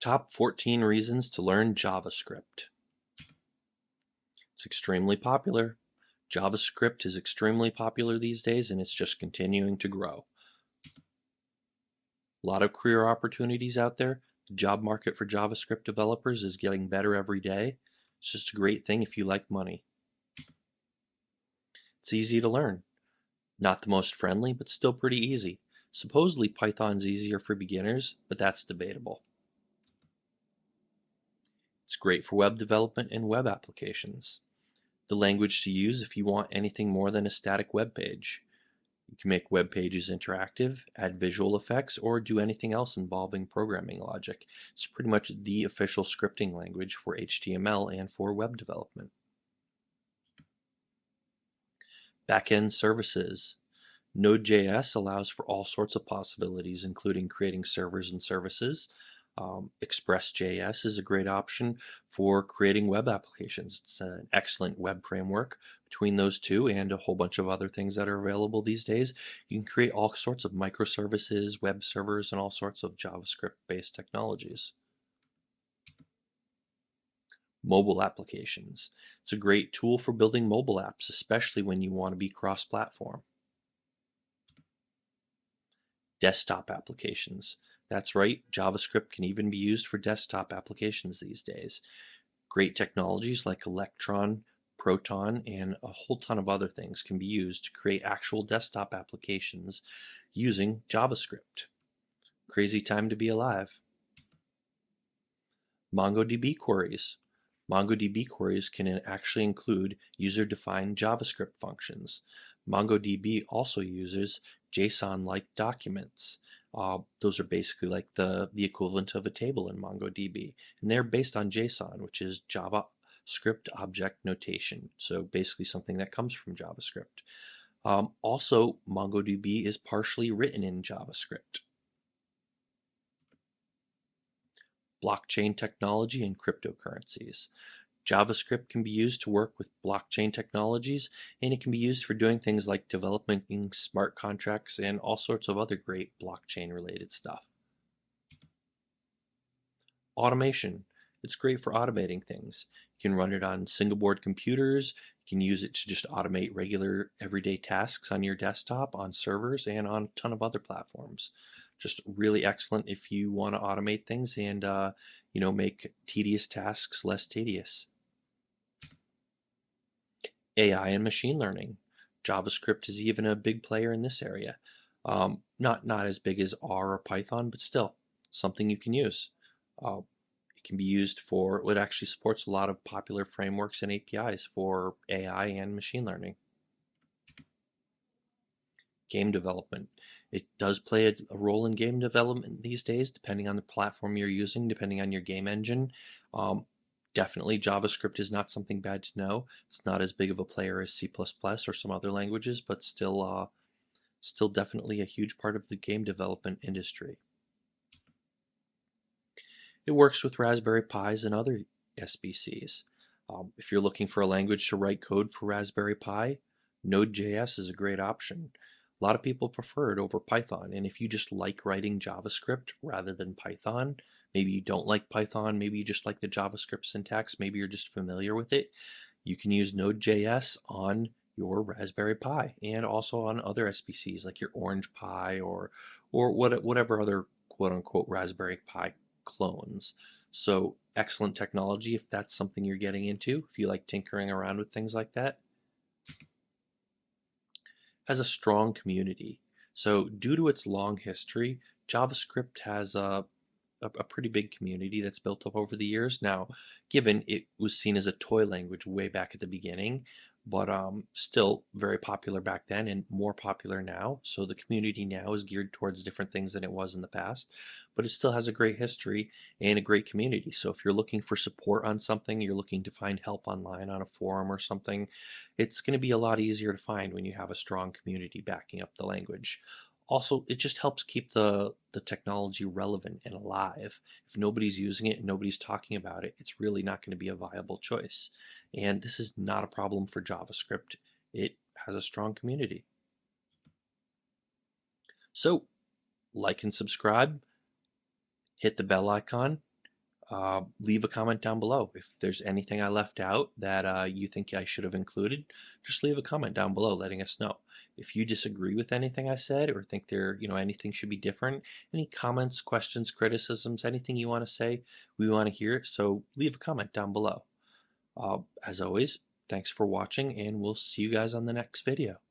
Top 14 reasons to learn JavaScript. It's extremely popular. JavaScript is extremely popular these days, and it's just continuing to grow. A lot of career opportunities out there. The job market for JavaScript developers is getting better every day. It's just a great thing if you like money. It's easy to learn. Not the most friendly, but still pretty easy. Supposedly Python's easier for beginners, but that's debatable. It's great for web development and web applications. The language to use if you want anything more than a static web page. You can make web pages interactive, add visual effects, or do anything else involving programming logic. It's pretty much the official scripting language for HTML and for web development. Backend services. Node.js allows for all sorts of possibilities, including creating servers and services. Express.js is a great option for creating web applications. It's an excellent web framework. Between those two and a whole bunch of other things that are available these days, you can create all sorts of microservices, web servers, and all sorts of JavaScript-based technologies. Mobile applications. It's a great tool for building mobile apps, especially when you want to be cross-platform. Desktop applications. That's right, JavaScript can even be used for desktop applications these days. Great technologies like Electron, Proton, and a whole ton of other things can be used to create actual desktop applications using JavaScript. Crazy time to be alive. MongoDB queries. MongoDB queries can actually include user-defined JavaScript functions. MongoDB also uses JSON-like documents. Those are basically like the equivalent of a table in MongoDB, and they're based on JSON, which is JavaScript object notation, so basically something that comes from JavaScript. Also, MongoDB is partially written in JavaScript. Blockchain technology and cryptocurrencies. JavaScript can be used to work with blockchain technologies, and it can be used for doing things like developing smart contracts and all sorts of other great blockchain-related stuff. Automation. It's great for automating things. You can run it on single-board computers. You can use it to just automate regular everyday tasks on your desktop, on servers, and on a ton of other platforms. Just really excellent if you want to automate things and make tedious tasks less tedious. AI and machine learning. JavaScript is even a big player in this area. Not as big as R or Python, but still something you can use. It can be used for, it actually supports a lot of popular frameworks and APIs for AI and machine learning. Game development. It does play a role in game development these days, depending on the platform you're using, depending on your game engine. Definitely JavaScript is not something bad to know. It's not as big of a player as C++ or some other languages, but still definitely a huge part of the game development industry. It works with Raspberry Pis and other SBCs. If you're looking for a language to write code for Raspberry Pi, Node.js is a great option. A lot of people prefer it over Python, and if you just like writing JavaScript rather than Python, maybe you don't like Python, maybe you just like the JavaScript syntax, maybe you're just familiar with it, you can use Node.js on your Raspberry Pi and also on other SBCs like your Orange Pi or whatever other quote-unquote Raspberry Pi clones. So excellent technology if that's something you're getting into, if you like tinkering around with things like that. Has a strong community. So due to its long history, JavaScript has a pretty big community that's built up over the years. Now, given it was seen as a toy language way back at the beginning, but still very popular back then and more popular now. So the community now is geared towards different things than it was in the past, but it still has a great history and a great community. So if you're looking for support on something, you're looking to find help online on a forum or something, it's going to be a lot easier to find when you have a strong community backing up the language. Also, it just helps keep the technology relevant and alive. If nobody's using it and nobody's talking about it, it's really not going to be a viable choice. And this is not a problem for JavaScript. It has a strong community. So, like and subscribe, hit the bell icon, Leave a comment down below. If there's anything I left out that you think I should have included, just leave a comment down below letting us know. If you disagree with anything I said or think anything should be different, any comments, questions, criticisms, anything you want to say, we want to hear it. So leave a comment down below. As always, thanks for watching, and we'll see you guys on the next video.